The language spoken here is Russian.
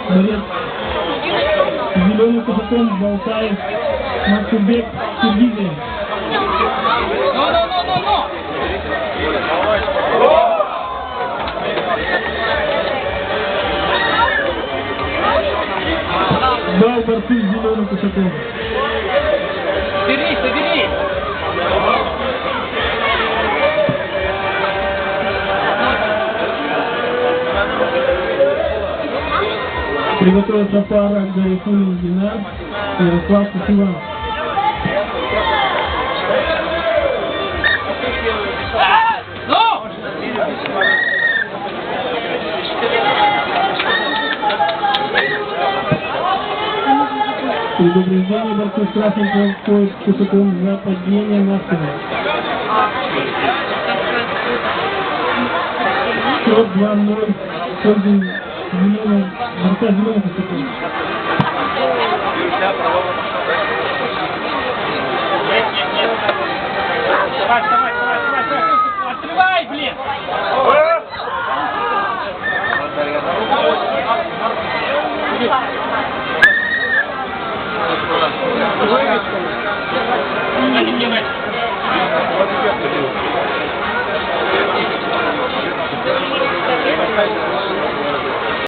борец зеленым косяком Балтаев Максубек Киргизия. Два борцы с зеленым косяком. Соберись, соберись! Приготовится пара Гарифулин Динар и Ярослав Кусиван. Предупреждение борцу с красным кусаком за падение на спину. Счет 2-0 в пользу борца зеленым кусаком. Давай, давай, давай, давай, давай, открывай, блин!